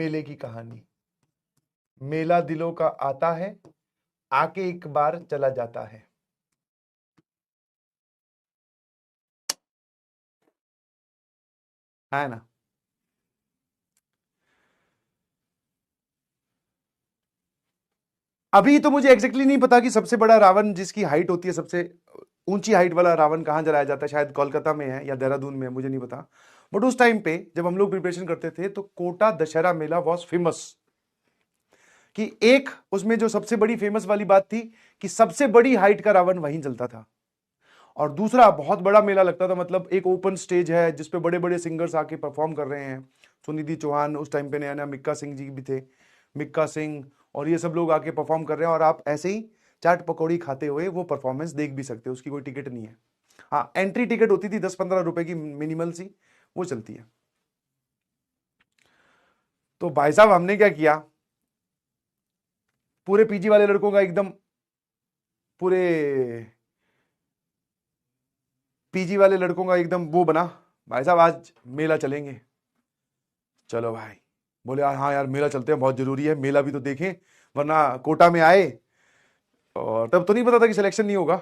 मेले की कहानी। मेला दिलों का आता है, आके एक बार चला जाता है। है ना? अभी तो मुझे एग्जैक्टली नहीं पता कि सबसे बड़ा रावण जिसकी हाइट होती है, सबसे ऊंची हाइट वाला रावण कहाँ जलाया जाता है। शायद कोलकाता में है या देहरादून में है, मुझे नहीं पता। बट उस टाइम पे जब हम लोग प्रिपरेशन करते थे तो कोटा दशहरा मेला वॉज फेमस। कि एक उसमें जो सबसे बड़ी फेमस वाली बात थी कि सबसे बड़ी हाइट का रावण वहीं जलता था। और दूसरा बहुत बड़ा मेला लगता था, मतलब एक ओपन स्टेज है जिसपे बड़े बड़े सिंगर्स आके परफॉर्म कर रहे हैं। सुनिधि चौहान उस टाइम पे नया नया, मिक्का सिंह जी भी थे, मिक्का सिंह और ये सब लोग आके परफॉर्म कर रहे हैं। और आप ऐसे ही चाट पकौड़ी खाते हुए वो परफॉर्मेंस देख भी सकते हो, उसकी कोई टिकट नहीं है। हाँ, एंट्री टिकट होती थी 10-15 रुपए की, मिनिमल सी, वो चलती है। तो भाई साहब हमने क्या किया, पूरे पीजी वाले लड़कों का एकदम, पूरे पीजी वाले लड़कों का एकदम वो बना, भाई साहब आज मेला चलेंगे। चलो भाई, बोले हाँ यार मेला चलते हैं, बहुत जरूरी है, मेला भी तो देखें, वरना कोटा में आए। और तब तो नहीं पता था कि सिलेक्शन नहीं होगा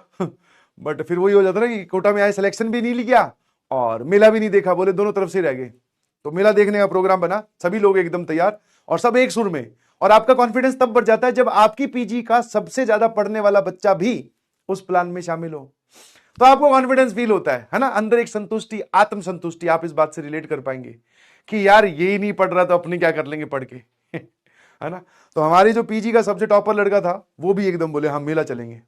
बट फिर वही हो जाता ना कि कोटा में आए, सिलेक्शन भी नहीं लिया और मेला भी नहीं देखा, बोले दोनों तरफ से रह गए। तो मेला देखने का प्रोग्राम बना, सभी लोग एकदम तैयार और सब एक सुर में। और आपका कॉन्फिडेंस तब बढ़ जाता है जब आपकी पीजी का सबसे ज्यादा पढ़ने वाला बच्चा भी उस प्लान में शामिल हो, तो आपको कॉन्फिडेंस फील होता है ना, अंदर एक संतुष्टि, आत्म संतुष्टि। आप इस बात से रिलेट कर पाएंगे कि यार ये ही नहीं पढ़ रहा तो अपने क्या कर लेंगे पढ़ के है ना? तो हमारी जो पीजी का सबसे टॉपर लड़का था वो भी एकदम बोले हम मेला चलेंगे।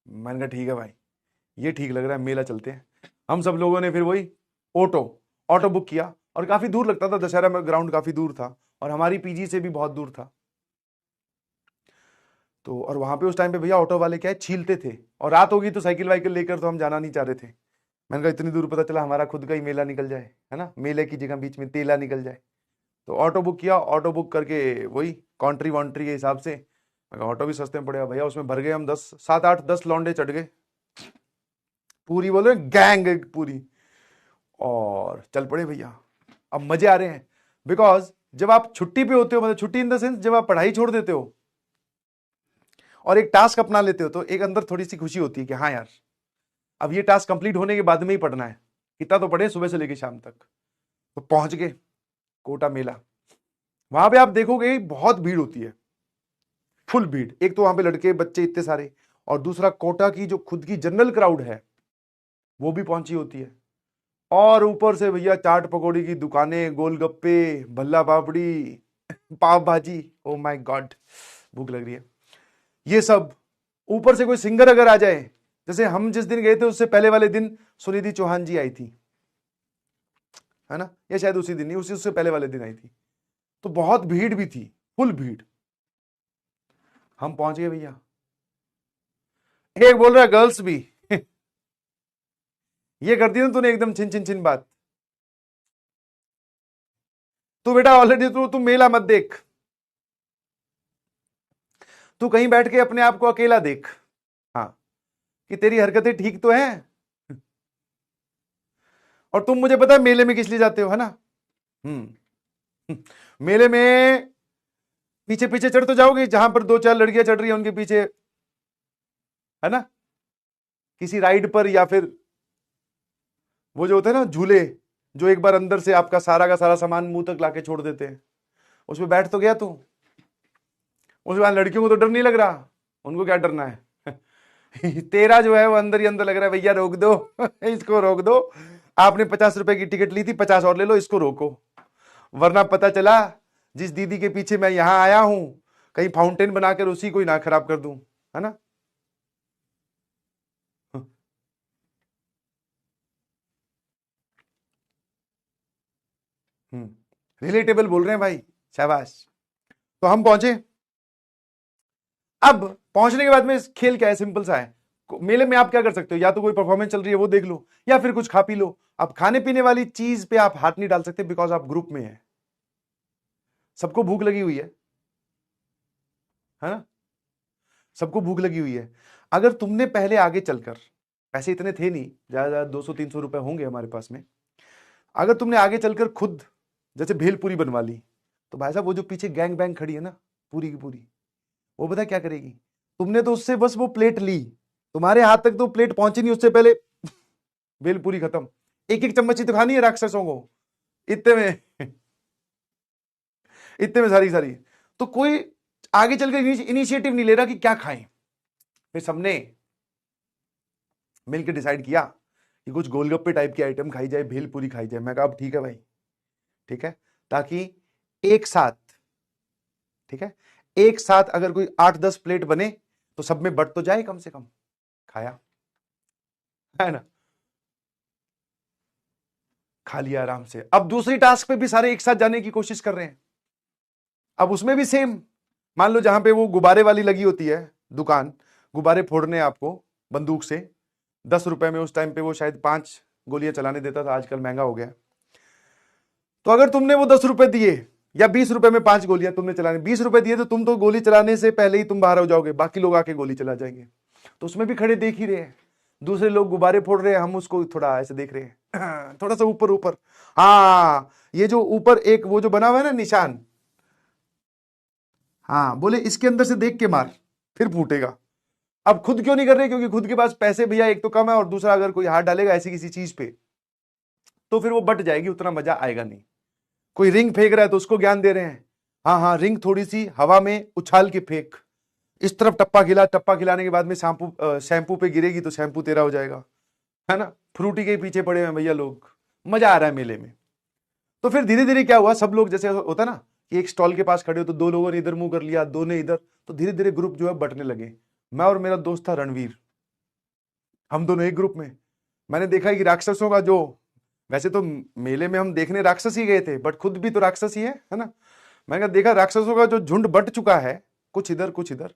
मैंने कहा ठीक है भाई, ये ठीक लग रहा है, मेला चलते हैं। हम सब लोगों ने फिर वही ऑटो ऑटो बुक किया, और काफी दूर लगता था, दशहरा में ग्राउंड काफी दूर था और हमारी पीजी से भी बहुत दूर था। तो और वहां पे उस टाइम पे भैया ऑटो वाले क्या है, छीलते थे, और रात होगी तो साइकिल वाइकिल लेकर तो हम जाना नहीं चाह रहे थे। मैंने कहा इतनी दूर पता चला हमारा खुद का ही मेला निकल जाए, है ना, मेले की जगह बीच में तेला निकल जाए। तो ऑटो बुक किया, ऑटो बुक करके वही कॉन्ट्री वॉन्ट्री के हिसाब से, मैं कहा ऑटो भी सस्ते में पड़ेगा भैया, उसमें भर गए हम 10, 7, 8, 10 लौंडे चढ़ गए, पूरी बोल रहे गैंग पूरी, और चल पड़े भैया। अब मजे आ रहे हैं, बिकॉज जब आप छुट्टी पे होते हो, मतलब छुट्टी इन द सेंस जब आप पढ़ाई छोड़ देते हो और एक टास्क अपना लेते हो, तो एक अंदर थोड़ी सी खुशी होती है कि हाँ यार अब ये टास्क कंप्लीट होने के बाद में ही पढ़ना है, कितना तो पढ़े सुबह से लेकर शाम तक। तो पहुंच गए कोटा मेला। वहां पे आप देखोगे बहुत भीड़ होती है, फुल भीड़। एक तो वहां पे लड़के बच्चे इतने सारे, और दूसरा कोटा की जो खुद की जनरल क्राउड है वो भी पहुंची होती है। और ऊपर से भैया चाट पकौड़ी की दुकानें, गोलगप्पे, भल्ला पापड़ी, पाव भाजी, ओ माय गॉड भूख लग रही है, ये सब। ऊपर से कोई सिंगर अगर आ जाए, जैसे हम जिस दिन गए थे उससे पहले वाले दिन सुनिधि चौहान जी आई थी, है ना, या शायद उसी दिन नहीं, उसी उससे पहले वाले दिन आई थी। तो बहुत भीड़ भी थी, फुल भीड़। हम पहुंच गए भैया, एक बोल रहा है गर्ल्स भी ये कर दी ना तूने एकदम छिन छिन छिन बात। तू बेटा ऑलरेडी तू मेला मत देख, तू कहीं बैठ के अपने आप को अकेला देख, हाँ, कि तेरी हरकतें ठीक तो हैं। और तुम मुझे पता है मेले में किस लिए जाते हो, है ना? मेले में पीछे पीछे चढ़ तो जाओगे, जहां पर 2-4 लड़कियां चढ़ रही है उनके पीछे, है ना, किसी राइड पर, या फिर वो जो होते हैं ना झूले, जो एक बार अंदर से आपका सारा का सारा सामान मुंह तक लाके छोड़ देते हैं, उसमें बैठ तो गया तू। उसके बाद लड़कियों को तो डर नहीं लग रहा, उनको क्या डरना है तेरा जो है वो अंदर ही अंदर लग रहा है भैया रोक दो इसको रोक दो, आपने 50 रुपए की टिकट ली थी, 50 और ले लो, इसको रोको, वरना पता चला जिस दीदी के पीछे मैं यहां आया हूं कहीं फाउंटेन बनाकर उसी को ही ना खराब कर दूं, है ना? रिलेटेबल बोल रहे हैं भाई, शाबाश। तो हम पहुंचे। अब पहुंचने के बाद में खेल क्या है, सिंपल सा है। मेले में आप क्या कर सकते हो, या तो कोई परफॉर्मेंस चल रही है वो देख लो, या फिर कुछ खा पी लो। अब खाने पीने वाली चीज पे आप हाथ नहीं डाल सकते, बिकॉज आप ग्रुप में हैं, सबको भूख लगी हुई है ना, सबको भूख लगी हुई है। अगर तुमने पहले आगे चलकर, पैसे इतने थे नहीं, ज्यादा 200-300 रुपए होंगे हमारे पास में, अगर तुमने आगे चलकर खुद जैसे भेलपुरी बनवा ली, तो भाई साहब वो जो पीछे गैंग बैंग खड़ी है ना पूरी की पूरी, वो पता क्या करेगी, तुमने तो उससे बस वो प्लेट ली, तुम्हारे हाथ तक तो प्लेट पहुंची नहीं, उससे पहले भेलपुरी खत्म। एक एक चम्मच ही तो खानी है राक्षसों को, इतने में इतने में सारी सारी। तो कोई आगे चलकर इनिशिएटिव नहीं ले रहा कि क्या खाएं। फिर सबने मिलकर डिसाइड किया कि कुछ गोलगप्पे टाइप की आइटम खाई जाए, भेलपुरी खाई जाए। मैं कहा अब ठीक है भाई, ठीक है, ताकि एक साथ, ठीक है, एक साथ अगर कोई 8-10 प्लेट बने तो सब में बट तो जाए कम से कम। खाया, है ना, खा लिया आराम से। अब दूसरी टास्क पे भी सारे एक साथ जाने की कोशिश कर रहे हैं। अब उसमें भी सेम, मान लो जहां पे वो गुब्बारे वाली लगी होती है दुकान, गुब्बारे फोड़ने आपको बंदूक से 10 रुपए में, उस टाइम पे वो शायद 5 गोलियां चलाने देता था, आजकल महंगा हो गया। तो अगर तुमने वो 10 रुपए दिए या 20 रुपए में 5 गोलियां तुमने चलाने, 20 रुपए दिए, तो तुम तो गोली चलाने से पहले ही तुम बाहर हो जाओगे, बाकी लोग आके गोली चला जाएंगे। तो उसमें भी खड़े देख ही रहे हैं, दूसरे लोग गुब्बारे फोड़ रहे हैं, हम उसको थोड़ा ऐसे देख रहे हैं थोड़ा सा ऊपर ऊपर। हाँ, ये जो ऊपर एक वो जो बना हुआ है ना निशान, हाँ, बोले इसके अंदर से देख के मार फिर फूटेगा। अब खुद क्यों नहीं कर रहे, क्योंकि खुद के पास पैसे भैया एक तो कम है, और दूसरा अगर कोई हाथ डालेगा ऐसी किसी चीज पे तो फिर वो बट जाएगी, उतना मजा आएगा नहीं। कोई रिंग फेंक रहा है तो उसको ज्ञान दे रहे हैं, हाँ हाँ, रिंग थोड़ी सी हवा में उछाल के फेंक, इस तरफ टप्पा खिला, टप्पा खिलाने के बाद में शैम्पू पे गिरेगी तो शैम्पू तेरा हो जाएगा, है ना। फ्रूटी के पीछे पड़े हैं भैया लोग, मजा आ रहा है मेले में। तो फिर धीरे धीरे क्या हुआ, सब लोग जैसे होता ना कि एक स्टॉल के पास खड़े हो तो 2 लोगों ने इधर मुंह कर लिया, 2 ने इधर, तो धीरे धीरे ग्रुप जो है बटने लगे। मैं और मेरा दोस्त था रणवीर, हम दोनों एक ग्रुप में। मैंने देखा कि राक्षसों का जो, वैसे तो मेले में हम देखने राक्षस ही गए थे, बट खुद भी तो राक्षस ही है ना। मैंने देखा राक्षसों का जो झुंड बट चुका है, कुछ इधर कुछ इधर।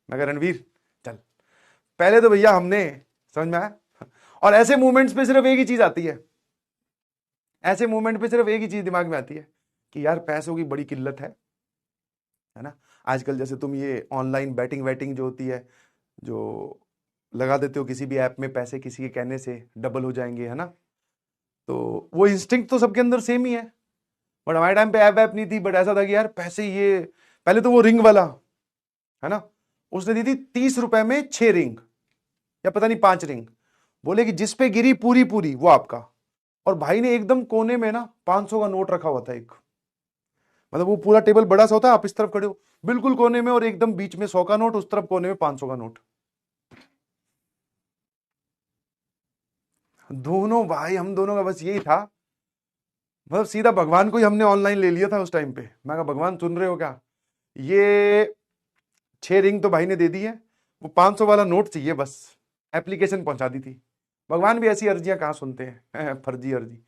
मैं कहा रणवीर चल, पहले तो भैया हमने, समझ में आया। और ऐसे मूवमेंट्स पे सिर्फ एक ही चीज आती है, ऐसे मूवमेंट पे सिर्फ एक ही चीज दिमाग में आती है कि यार पैसों की बड़ी किल्लत है ना। आजकल जैसे तुम ये ऑनलाइन बैटिंग वैटिंग जो होती है, जो लगा देते हो किसी भी ऐप में पैसे, किसी के कहने से डबल हो जाएंगे, है ना। तो वो इंस्टिंक्ट तो सबके अंदर सेम ही है, बट हमारे टाइम पे ऐप वैप नहीं थी। बट ऐसा था कि यार पैसे, ये पहले तो वो रिंग वाला, है ना, उसने दी थी 30 रुपए में 6 रिंग या पता नहीं 5 रिंग, बोले कि जिस पे गिरी पूरी पूरी वो आपका। और भाई ने एकदम कोने में ना 500 का नोट रखा हुआ था एक, मतलब वो पूरा टेबल बड़ा सा होता है, आप इस तरफ खड़े हो बिल्कुल कोने में, और एकदम बीच में 100 का नोट, उस तरफ कोने में 500 का नोट। दोनों भाई, हम दोनों का बस यही था, मतलब सीधा भगवान को ही हमने ऑनलाइन ले लिया था उस टाइम पे। मैं कहा भगवान सुन रहे हो क्या, ये 6 रिंग तो भाई ने दे दी है, वो 500 वाला नोट चाहिए बस। एप्लीकेशन पहुंचा दी थी। भगवान भी ऐसी अर्जियां कहाँ सुनते हैं फर्जी अर्जी।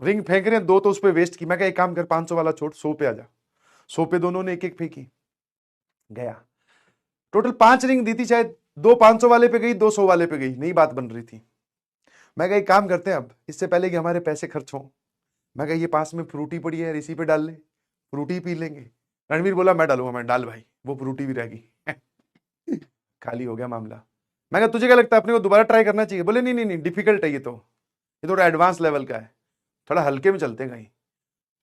रिंग फेंक रहे हैं 2 तो उस पर वेस्ट की। मैं कहा एक काम कर, 500 वाला छोड़, 100 पे आ जा। 100 पे दोनों ने एक एक फेंकी, गया। टोटल 5 रिंग दी थी शायद, 2 500 वाले पे गई, 2 100 वाले पे गई, नई बात बन रही थी। मैं कहा एक काम करते हैं, अब इससे पहले कि हमारे पैसे खर्च हों, मैं कहा ये पास में फ्रूटी पड़ी है, इसी पे डाल ले, फ्रूटी पी लेंगे। रणवीर बोला मैं डालूंगा। मैं डाल भाई, वो फ्रूटी भी रहेगी खाली हो गया मामला। मैं कहा तुझे क्या लगता है अपने को दोबारा ट्राई करना चाहिए? बोले नहीं नहीं नहीं, डिफिकल्ट है ये थोड़ा एडवांस लेवल का है, थोड़ा हल्के में चलते हैं कहीं।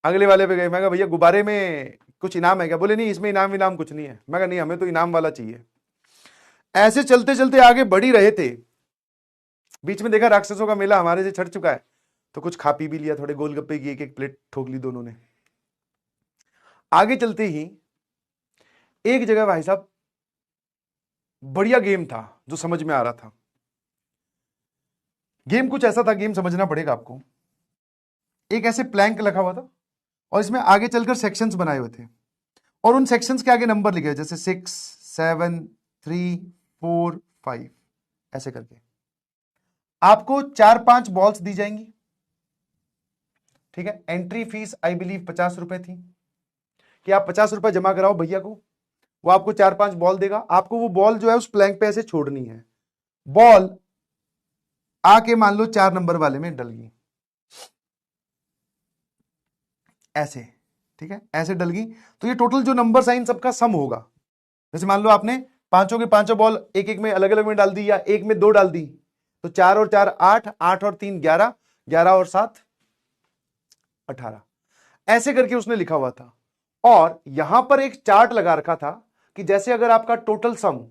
अगले वाले पे गए। मैं कहा भैया गुब्बारे में कुछ इनाम है क्या? बोले नहीं इसमें इनाम विनाम कुछ नहीं है। मैं कहा नहीं, हमें तो इनाम वाला चाहिए। ऐसे चलते चलते आगे बढ़ ही रहे थे, बीच में देखा राक्षसों का मेला हमारे से छट चुका है, तो कुछ खा पी भी लिया, थोड़े गोलगप्पे की एक एक प्लेट ठोक ली दोनों ने। आगे चलते ही एक जगह भाई साहब बढ़िया गेम था जो समझ में आ रहा था। गेम कुछ ऐसा था, गेम समझना पड़ेगा आपको। एक ऐसे प्लैंक लगा हुआ था और इसमें आगे चलकर सेक्शंस बनाए हुए थे, और उन सेक्शंस के आगे नंबर लिखे हुए, जैसे 6 7 3 4 5 ऐसे करके। आपको 4-5 बॉल्स दी जाएंगी, ठीक है। एंट्री फीस आई बिलीव 50 रुपए थी, कि आप 50 रुपए जमा कराओ भैया को, वो आपको 4-5 बॉल देगा। आपको वो बॉल जो है उस प्लैंक पे ऐसे छोड़नी है। बॉल आके मान लो 4 नंबर वाले में डल गई, ऐसे, ठीक है, ऐसे डल गई, तो ये टोटल जो नंबर साइन सबका सम होगा। जैसे मान लो आपने पांचों के पांचों बॉल एक एक में अलग अलग में डाल दी, या एक में 2 डाल दी, तो 4 और 4 8, 8 और 3 11, 11 और 7 18। ऐसे करके उसने लिखा हुआ था। और यहां पर एक चार्ट लगा रखा था कि जैसे अगर आपका टोटल सम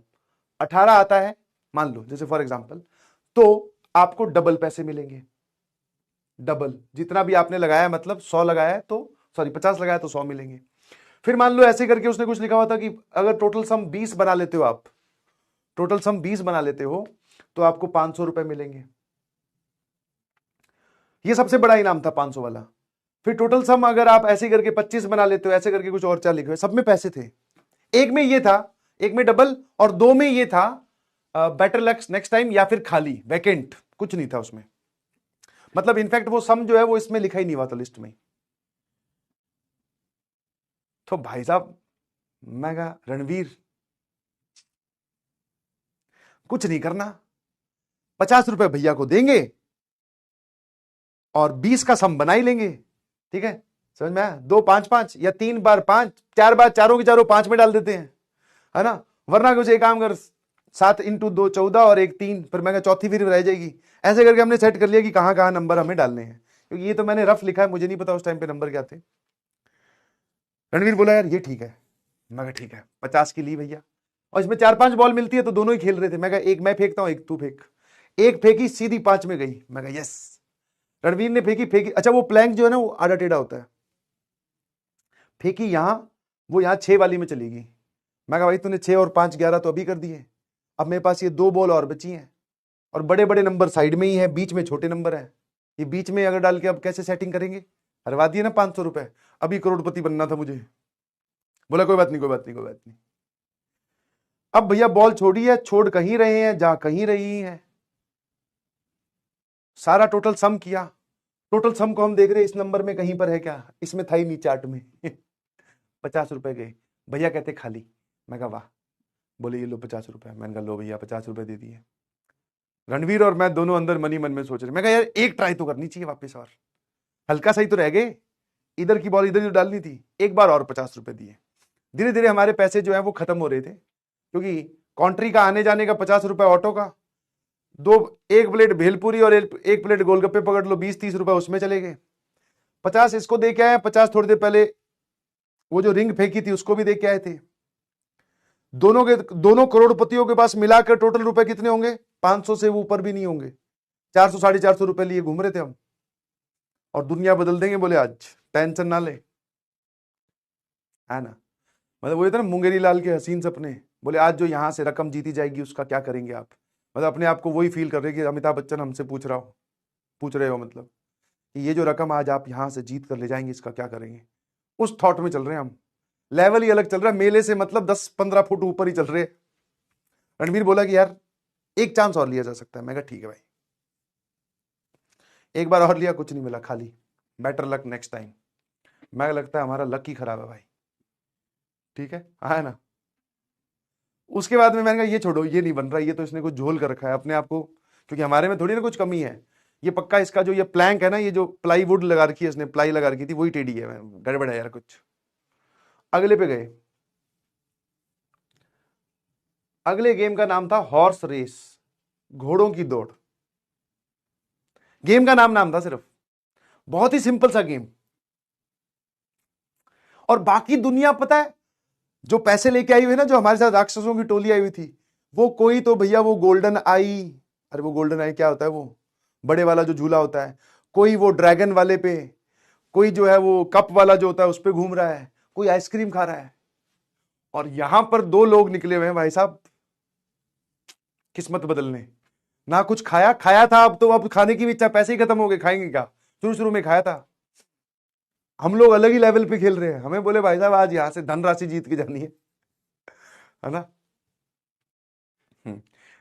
18 आता है मान लो, जैसे फॉर एग्जांपल, तो आपको डबल पैसे मिलेंगे। डबल जितना भी आपने लगाया, मतलब 100 लगाया तो सॉरी 50 लगाया तो 100 मिलेंगे। फिर मान लो ऐसे करके उसने कुछ लिखा हुआ था कि अगर टोटल सम 20 बना लेते हो आप, टोटल सम 20 बना लेते हो तो आपको 500 रुपए मिलेंगे। ये सबसे बड़ा इनाम था 500 वाला। फिर टोटल सम अगर आप ऐसे करके 25 बना लेते हो, ऐसे करके कुछ और 4 लिखे हुए, सब में पैसे थे। एक में ये था, एक में डबल, और 2 में ये था बेटर लक नेक्स्ट टाइम, या फिर खाली वैकेंट, कुछ नहीं था उसमें। मतलब इनफैक्ट वो सम जो है वो इसमें लिखा ही नहीं हुआ था लिस्ट में। तो भाई साहब मैं कहा रणवीर कुछ नहीं करना, 50 रुपए भैया को देंगे और 20 का सम बना ही लेंगे। ठीक है, समझ में आया? 2 5 5 या 3 बार 5, 4 बार चारों की चारों 5 में डाल देते हैं, है ना। वरना कुछ एक काम कर, 7 इंटू 2 14 और 1 3, फिर मैं चौथी फिर रह जाएगी। ऐसे करके हमने सेट कर लिया कि कहां कहां नंबर हमें डालने हैं, क्योंकि ये तो मैंने रफ लिखा है, मुझे नहीं पता उस टाइम पे नंबर क्या थे। रणवीर बोला यार ये ठीक है। मैं कहा ठीक है, 50 की ली भैया, और इसमें 4 5 बॉल मिलती है तो दोनों ही खेल रहे थे। मैं कहा एक मैं फेंकता हूं, एक तू फेंक। एक फेंकी सीधी 5 में गई। मैं कहा यस। रणवीर ने फेंकी फेंकी, अच्छा वो प्लैंक जो है ना वो आधा टेढ़ा होता है, फेंकी यहां, वो यहां 6 वाली में चली गई। मैं कहा भाई तूने 6 और 5 11 तो अभी कर दिए, अब मेरे पास ये 2 बॉल और बची हैं, और बड़े बड़े नंबर साइड में ही है, बीच में छोटे नंबर है। ये बीच में अगर डाल के अब कैसे सेटिंग करेंगे? हरवा दिए ना 500 रुपए, अभी करोड़पति बनना था मुझे। बोला कोई बात नहीं, कोई बात नहीं, कोई बात नहीं। अब भैया बॉल छोड़ी है, छोड़ कहीं रहे हैं, जा कहीं रही है। सारा टोटल सम किया, टोटल सम को हम देख रहे हैं इस नंबर में कहीं पर है क्या, इसमें था ही नहीं चार्ट में। 50 रुपए गए। भैया कहते खाली। मैं कहा वाह। बोले ये लो 50 रुपए। मैंने कहा लो भैया 50 रुपए दे दिए। रणवीर और मैं दोनों अंदर मनी मन में सोच रहे। मैं कहा यार एक ट्राई तो करनी चाहिए वापस, और हल्का सही तो रह गए, इधर की बॉल इधर जो डालनी थी, एक बार और 50 रुपए दिए। धीरे धीरे हमारे पैसे जो है वो खत्म हो रहे थे, क्योंकि कॉन्ट्री का आने जाने का 50 रुपए ऑटो का, एक प्लेट भेलपुरी और एक प्लेट गोलगप्पे पकड़ लो, 20 30 रुपए उसमें चले गए। 50 इसको दे के आए, 50 थोड़ी देर पहले वो जो रिंग फेंकी थी उसको भी दे के आए थे। दोनों करोड़पतियों के पास मिलाकर टोटल रुपए कितने होंगे? 500 से वो ऊपर भी नहीं होंगे। 400 450 रुपए लिए घूम रहे थे हम, और दुनिया बदल देंगे बोले आज, टेंशन ना ले, है ना। मतलब वो था ना मुंगेरी लाल के हसीन सपने, बोले आज जो यहां से रकम जीती जाएगी उसका क्या करेंगे आप। मतलब अपने आप को वही फील कर रहे कि अमिताभ बच्चन हमसे पूछ रहे हो, मतलब कि ये जो रकम आज आप यहां से जीत कर ले जाएंगे इसका क्या करेंगे। उस थॉट में चल रहे हैं हम, लेवल ही अलग चल रहा है, मेले से मतलब 10 15 फुट ऊपर ही चल रहे। रणवीर बोला कि यार एक चांस और लिया जा सकता है। मैं कहा ठीक है भाई। एक बार और लिया, कुछ नहीं मिला, खाली बेटर लक नेक्स्ट टाइम। मैं लगता है हमारा लक ही खराब है भाई। ठीक है ना। उसके बाद में मैंने कहा ये छोड़ो, ये नहीं बन रहा, ये तो इसने कुछ झोल कर रखा है अपने आप को, क्योंकि हमारे में थोड़ी ना कुछ कमी है। ये पक्का इसका जो ये प्लैंक है ना, ये जो प्लाईवुड लगा रखी है इसने, प्लाई लगा रखी थी, वही टेढ़ी है। गड़बड़ है यार कुछ। अगले पे गए। अगले गेम का नाम था हॉर्स रेस, घोड़ों की दौड़। गेम का नाम था सिर्फ, बहुत ही सिंपल सा गेम। और बाकी दुनिया पता है जो पैसे लेके आई हुई है ना, जो हमारे साथ राक्षसों की टोली आई हुई थी, वो कोई तो भैया वो गोल्डन आई, अरे वो गोल्डन आई क्या होता है, वो बड़े वाला जो झूला होता है, कोई वो ड्रैगन वाले पे, कोई जो है वो कप वाला जो होता है उस पे घूम रहा है, कोई आइसक्रीम खा रहा है। और यहां पर 2 लोग निकले हुए हैं भाई साहब किस्मत बदलने। ना कुछ खाया था, अब खाने की भी इच्छा, पैसे ही खत्म हो गए, खाएंगे क्या। शुरू में खाया था। हम लोग अलग ही लेवल पे खेल रहे हैं, हमें बोले भाई साहब आज यहां से धनराशि जीत के जानी है ना।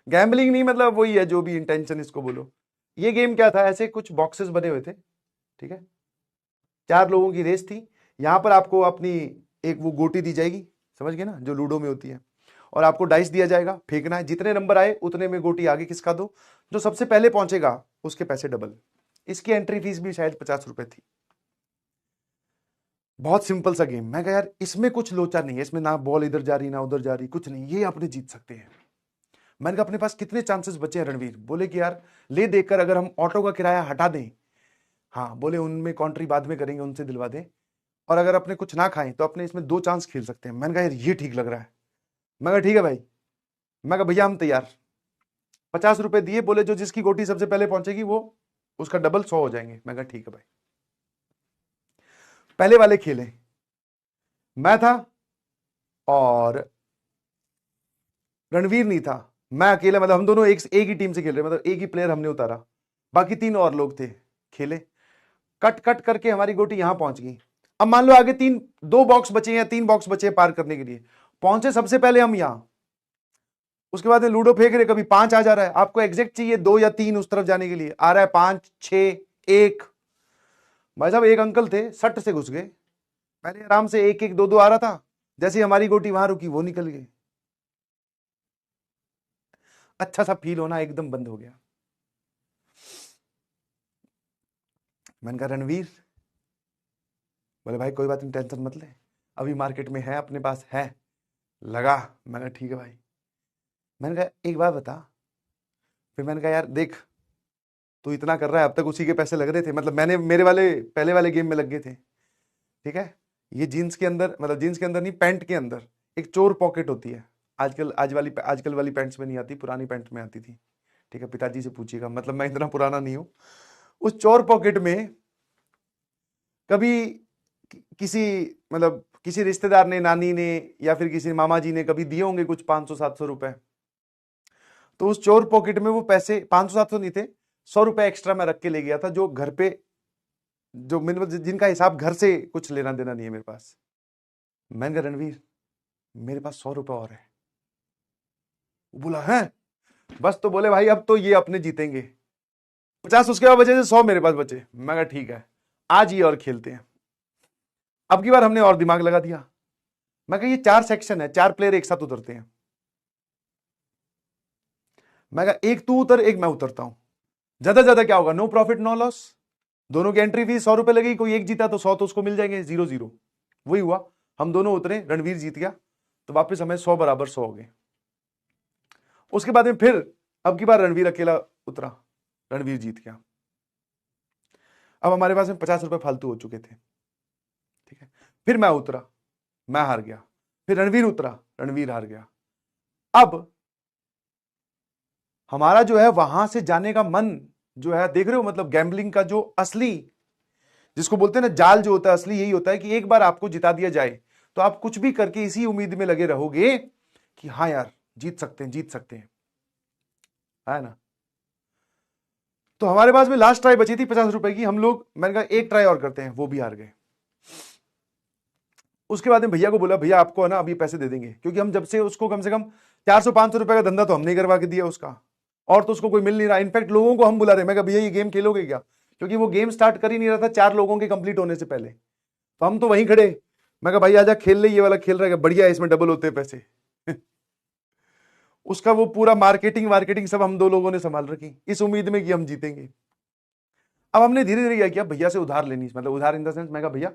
गैम्बलिंग नहीं, मतलब वही है जो भी इंटेंशन इसको बोलो। ये गेम क्या था, ऐसे कुछ बॉक्सेस बने हुए थे, ठीक है, 4 लोगों की रेस थी। यहां पर आपको अपनी एक वो गोटी दी जाएगी, समझ गए ना, जो लूडो में होती है, और आपको डाइस दिया जाएगा, फेंकना है, जितने नंबर आए उतने में गोटी आगे किसका दो, जो सबसे पहले पहुंचेगा उसके पैसे डबल। इसकी एंट्री फीस भी शायद 50 रुपए थी। बहुत सिंपल सा गेम। मैं कहा यार इसमें कुछ लोचा नहीं है, इसमें ना बॉल इधर जा रही ना उधर जा रही, कुछ नहीं, ये अपने जीत सकते हैं। मैंने कहा अपने पास कितने चांसेस बचे हैं रणवीर? बोले कि यार ले देखकर अगर हम ऑटो का किराया हटा दें, हाँ बोले उनमें कॉन्ट्री बाद में करेंगे, उनसे दिलवा दें, और अगर अपने कुछ ना खाएं तो अपने इसमें 2 चांस खेल सकते हैं। मैंने कहा यार ये ठीक लग रहा है। मैं कहा ठीक है भाई। मैं कहा भैया हम तैयार। 50 रुपए दिए, बोले जो जिसकी गोटी सबसे पहले पहुंचेगी वो उसका डबल 100 हो जाएंगे। मैं कहा ठीक है भाई। पहले वाले खेले, मैं था और रणवीर नहीं था, मैं अकेला, मतलब हम दोनों एक ही टीम से खेल रहे, मतलब एक ही प्लेयर हमने उतारा, बाकी 3 और लोग थे। खेले, कट कट करके हमारी गोटी यहां पहुंच गई। अब मान लो आगे 2 बॉक्स बचे या 3 बॉक्स बचे पार करने के लिए, पहुंचे सबसे पहले हम यहां। उसके बाद लूडो फेंक रहे, कभी 5 आ जा रहा है, आपको एग्जैक्ट चाहिए 2 या 3 उस तरफ जाने के लिए, आ रहा है 5 6 1। भाई साहब एक अंकल थे, सट से घुस गए, पहले आराम से 1 1 2 2 आ रहा था, जैसे हमारी गोटी वहां रुकी वो निकल गई। अच्छा सा फील होना एकदम बंद हो गया। मैंने कहा रणवीर, बोले भाई कोई बात नहीं, टेंशन मत ले, अभी मार्केट में है, अपने पास है, लगा। मैंने कहा ठीक है भाई। मैंने कहा एक बात बता। फिर मैंने कहा यार देख, तू इतना कर रहा है, अब तक उसी के पैसे लग रहे थे, मतलब मैंने मेरे वाले पहले वाले गेम में लग गए थे, ठीक है। ये जीन्स के अंदर, मतलब जीन्स के अंदर नहीं, पैंट के अंदर एक चोर पॉकेट होती है। आजकल वाली पैंट्स में नहीं आती, पुरानी पैंट में आती थी, ठीक है। पिताजी से पूछिएगा, मतलब मैं इतना पुराना नहीं हूं। उस चोर पॉकेट में कभी किसी, मतलब किसी रिश्तेदार ने, नानी ने या फिर किसी मामा जी ने कभी दिए होंगे कुछ 500 700 रुपए। तो उस चोर पॉकेट में वो पैसे 500 700 नहीं थे, 100 रुपए एक्स्ट्रा मैं रख के ले गया था, जो घर पे, जो जिनका हिसाब घर से कुछ लेना देना नहीं है मेरे पास। मैंने कहा रणवीर मेरे पास 100 रुपए और है। वो बोला है बस, तो बोले भाई अब तो ये अपने जीतेंगे। 50 उसके बाद बचे थे, 100 मेरे पास बचे। मैं कहा ठीक है, आज ये और खेलते हैं। अब की बार हमने और दिमाग लगा दिया। मैं कहा ये 4 सेक्शन है, 4 प्लेयर एक साथ उतरते हैं। मैं कहा एक तू उतर, एक मैं उतरता हूं, ज्यादा ज्यादा क्या होगा, नो प्रॉफिट नो लॉस। दोनों की एंट्री फीस 100 रुपए लगेगी, कोई एक जीता तो 100 तो उसको मिल जाएंगे, 0 0। वही हुआ, हम दोनों उतरे, रणवीर जीत गया, तो वापस हमें 100 बराबर 100 हो गए। उसके बाद में फिर अब की बार रणवीर अकेला उतरा, रणवीर जीत गया। अब हमारे पास में 50 रुपए फालतू हो चुके थे, ठीक है। फिर मैं उतरा, मैं हार गया। फिर रणवीर उतरा, रणवीर हार गया। अब हमारा जो है वहां से जाने का मन जो है, देख रहे हो, मतलब गैम्बलिंग का जो असली, जिसको बोलते हैं ना जाल जो होता है, असली यही होता है कि एक बार आपको जिता दिया जाए तो आप कुछ भी करके इसी उम्मीद में लगे रहोगे कि हाँ यार जीत सकते हैं, जीत सकते हैं, है ना। तो हमारे पास में लास्ट ट्राई बची थी 50 रुपए की, हम लोग, मैंने कहा एक ट्राई और करते हैं, वो भी हार गए। उसके बाद में भैया को बोला, भैया आपको है ना अभी पैसे दे देंगे, क्योंकि हम जब से उसको कम से कम 400 500 रुपए का धंधा तो हमने ही करवा के दिया उसका, और तो उसको कोई मिल नहीं रहा। इनफैक्ट लोगों को हम बुला रहे, मैं कहा भैया ये गेम खेलोगे क्या, क्योंकि वो गेम स्टार्ट कर ही नहीं रहा था 4 लोगों के कंप्लीट होने से पहले। तो हम तो वहीं खड़े, मैं कहा भाई आजा खेल ले, ये वाला खेल रहा है, बढ़िया है, इसमें डबल होते हैं पैसे। उसका वो पूरा मार्केटिंग वार्केटिंग सब हम 2 लोगों ने संभाल रखी, इस उम्मीद में कि हम जीतेंगे। अब हमने धीरे धीरे क्या किया, भैया से उधार लेनी, मतलब उधार इन द सेंस, मैं कहा भैया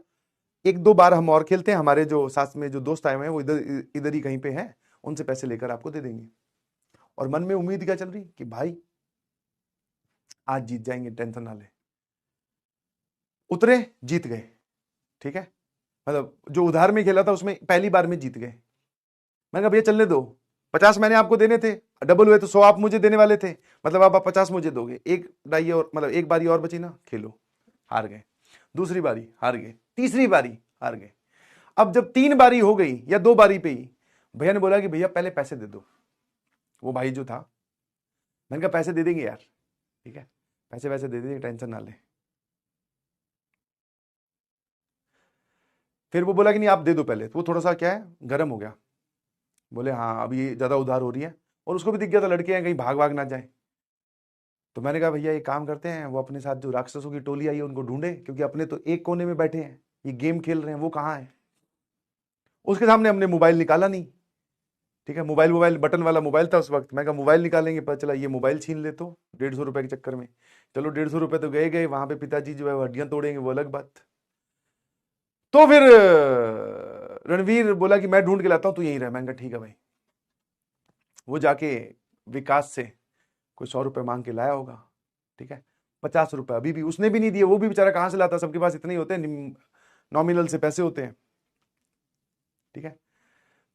1 2 बार हम और खेलते हैं, हमारे जो साथ में जो दोस्त आए हुए हैं वो इधर इधर ही कहीं पे हैं, उनसे पैसे लेकर आपको दे देंगे। और मन में उम्मीद क्या चल रही कि भाई आज जीत जाएंगे, टेंशन ना ले। उतरे, जीत गए, ठीक है। मतलब जो उधार में खेला था उसमें पहली बार में जीत गए। मैंने कहा भैया चलने दो, 50 मैंने आपको देने थे, डबल हुए तो 100 आप मुझे देने वाले थे, मतलब आप 50 मुझे दोगे। एक डाई और, मतलब एक बारी और बची ना, खेलो। हार गए। दूसरी बारी हार गए, तीसरी बारी हार गए। अब जब 3 बारी हो गई या 2 बारी पे ही भैया ने बोला कि भैया पहले पैसे दे दो। वो भाई जो था, मैंने कहा पैसे दे देंगे यार, ठीक है, पैसे वैसे दे देंगे, टेंशन ना ले। फिर वो बोला कि नहीं आप दे दो पहले, तो वो थोड़ा सा क्या है, गर्म हो गया। बोले हाँ अभी ये ज्यादा उधार हो रही है, और उसको भी दिख गया था लड़के हैं, कहीं भाग भाग ना जाए। तो मैंने कहा भैया ये काम करते हैं, वो अपने साथ जो राक्षसों की टोली आई है उनको ढूंढे, क्योंकि अपने तो एक कोने में बैठे हैं, ये गेम खेल रहे हैं, वो कहाँ है। उसके सामने हमने मोबाइल निकाला नहीं, ठीक है, मोबाइल बटन वाला मोबाइल था उस वक्त। मैं कहा मोबाइल निकालेंगे, पता चला ये मोबाइल छीन ले, तो 150 रुपए के चक्कर में। चलो 150 रुपए तो गए गए, वहां पे पिताजी जो है हड्डियां तोड़ेंगे वो अलग बात। तो फिर रणवीर बोला कि मैं ढूंढ के लाता हूं, तू यहीं रह। मैंने कहा ठीक है भाई। वो जाके विकास से कोई 100 रुपए मांग के लाया होगा, ठीक है। 50 रुपए अभी भी उसने भी नहीं दिए, वो भी बेचारा कहां से लाता, सबके पास इतने ही होते हैं, नॉमिनल से पैसे होते हैं, ठीक है।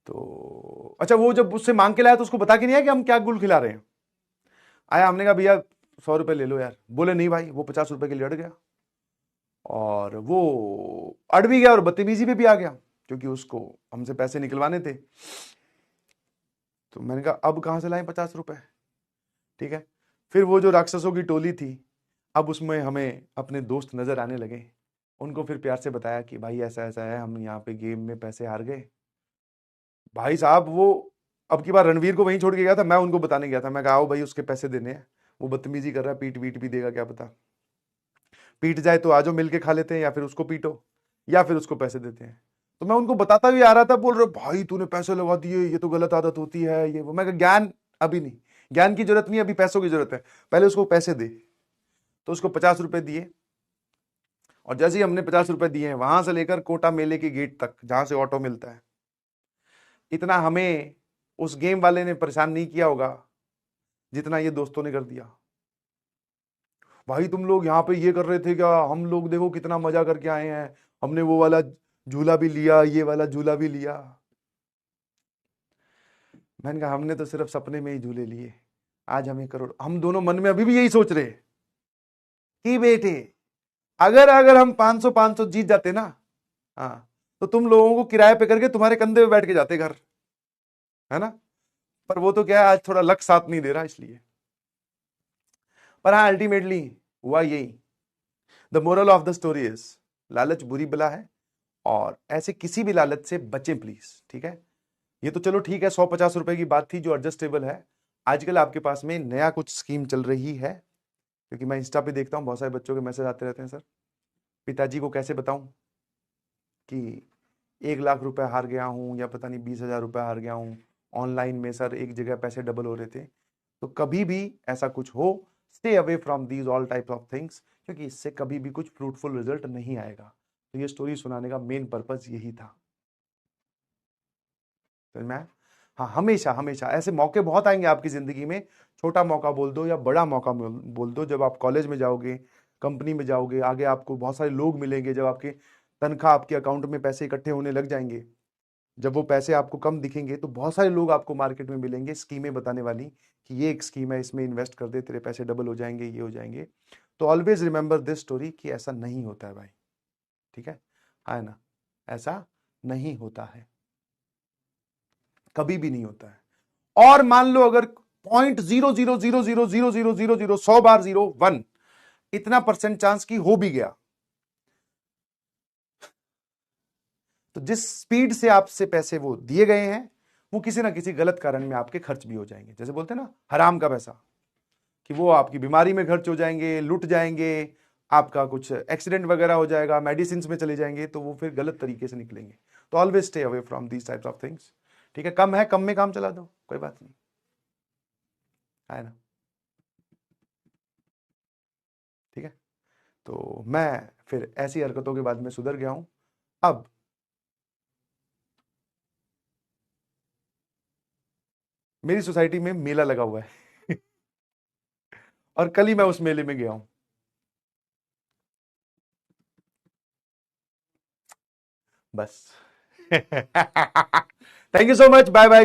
तो अच्छा, वो जब उससे मांग के लाया तो उसको बता के नहीं आया कि हम क्या गुल खिला रहे हैं? आया, हमने कहा भैया 100 रुपए ले लो यार। बोले नहीं भाई, वो 50 रुपए के लिए अड़ गया, और वो अड़ भी गया और बदतमीजी पे भी आ गया, क्योंकि उसको हमसे पैसे निकलवाने थे। तो मैंने कहा अब कहां से लाएं 50 रुपए, ठीक है। फिर वो जो राक्षसों की टोली थी, अब उसमें हमें अपने दोस्त नजर आने लगे। उनको फिर प्यार से बताया कि भाई ऐसा ऐसा है, हम यहाँ पे गेम में पैसे हार गए। भाई साहब, वो अब की बार रणवीर को वहीं छोड़ के गया था, मैं उनको बताने गया था। मैं कहा आओ भाई, उसके पैसे देने हैं, वो बदतमीजी कर रहा है, पीट वीट भी देगा क्या पता। पीट जाए तो आजो मिलके खा लेते हैं, या फिर उसको पीटो, या फिर उसको पैसे देते हैं। तो मैं उनको बताता भी आ रहा था, बोल रहे भाई तूने पैसे लगा दिए, ये तो गलत आदत होती है, ये वो। मैं कहा ज्ञान अभी नहीं, ज्ञान की जरूरत नहीं, अभी पैसों की जरूरत है, पहले उसको पैसे दे। तो उसको 50 रुपए दिए, और जैसे ही हमने 50 रुपए दिए हैं, वहां से लेकर कोटा मेले के गेट तक जहां से ऑटो मिलता है, इतना हमें उस गेम वाले ने परेशान नहीं किया होगा जितना ये दोस्तों ने कर दिया। भाई तुम लोग यहाँ पे ये कर रहे थे क्या? हम लोग देखो कितना मजा करके आए हैं, हमने वो वाला झूला भी लिया, ये वाला झूला भी लिया। मैंने कहा हमने तो सिर्फ सपने में ही झूले लिए, आज हमें करोड़। हम दोनों मन में अभी भी यही सोच रहे कि बेटे, अगर अगर हम 500 500 जीत जाते ना, हाँ, तो तुम लोगों को किराए पे करके तुम्हारे कंधे पे बैठ के जाते घर, है ना। पर वो तो क्या है, आज थोड़ा लक साथ नहीं दे रहा इसलिए। पर हाँ, अल्टीमेटली हुआ यही। The moral of the story is, लालच बुरी बला है, और ऐसे किसी भी लालच से बचें प्लीज, ठीक है। ये तो चलो ठीक है, 150 रुपए की बात थी जो एडजस्टेबल है। आजकल आपके पास में नया कुछ स्कीम चल रही है, क्योंकि मैं इंस्टा पे देखता हूँ बहुत सारे बच्चों के मैसेज आते रहते हैं, सर पिताजी को कैसे बताऊं कि 1 लाख रुपए हार गया हूं, या पता नहीं 20,000 रुपए हार गया हूं ऑनलाइन में, सर एक जगह पैसे डबल हो रहे थे। तो कभी भी ऐसा कुछ हो, stay away from these all types of things, क्योंकि इससे कभी भी कुछ फ्रूटफुल रिजल्ट नहीं आएगा। तो ये स्टोरी सुनाने का मेन पर्पस यही था। समझ में आया? हाँ, हमेशा हमेशा ऐसे मौके बहुत आएंगे आपकी जिंदगी में। छोटा मौका बोल दो या बड़ा मौका बोल दो, जब आप कॉलेज में जाओगे, कंपनी में जाओगे, आगे आपको बहुत सारे लोग मिलेंगे, जब आपके तनख्वाह, आपके अकाउंट में पैसे इकट्ठे होने लग जाएंगे, जब वो पैसे आपको कम दिखेंगे, तो बहुत सारे लोग आपको मार्केट में मिलेंगे स्कीमें बताने वाली कि ये एक स्कीम है, इसमें इन्वेस्ट कर दे, तेरे पैसे डबल हो जाएंगे, ये हो जाएंगे। तो ऑलवेज रिमेंबर दिस स्टोरी कि ऐसा नहीं होता है भाई, ठीक है। हाँ ना, ऐसा नहीं होता है, कभी भी नहीं होता है। और मान लो अगर 0.000000000 100 बार 0 1 इतना परसेंट चांस की हो भी गया, तो जिस स्पीड से आपसे पैसे वो दिए गए हैं, वो किसी ना किसी गलत कारण में आपके खर्च भी हो जाएंगे। जैसे बोलते हैं ना, हराम का पैसा, कि वो आपकी बीमारी में खर्च हो जाएंगे, लुट जाएंगे, आपका कुछ एक्सीडेंट वगैरह हो जाएगा, मेडिसिन में चले जाएंगे, तो वो फिर गलत तरीके से निकलेंगे। तो always stay away from these types of things, ठीक है। कम है, कम में काम चला दो, कोई बात नहीं, है ना, ठीक है। तो मैं फिर ऐसी हरकतों के बाद में सुधर गया हूं। अब मेरी सोसाइटी में मेला लगा हुआ है और कल ही मैं उस मेले में गया हूं, बस thank you so much, bye bye.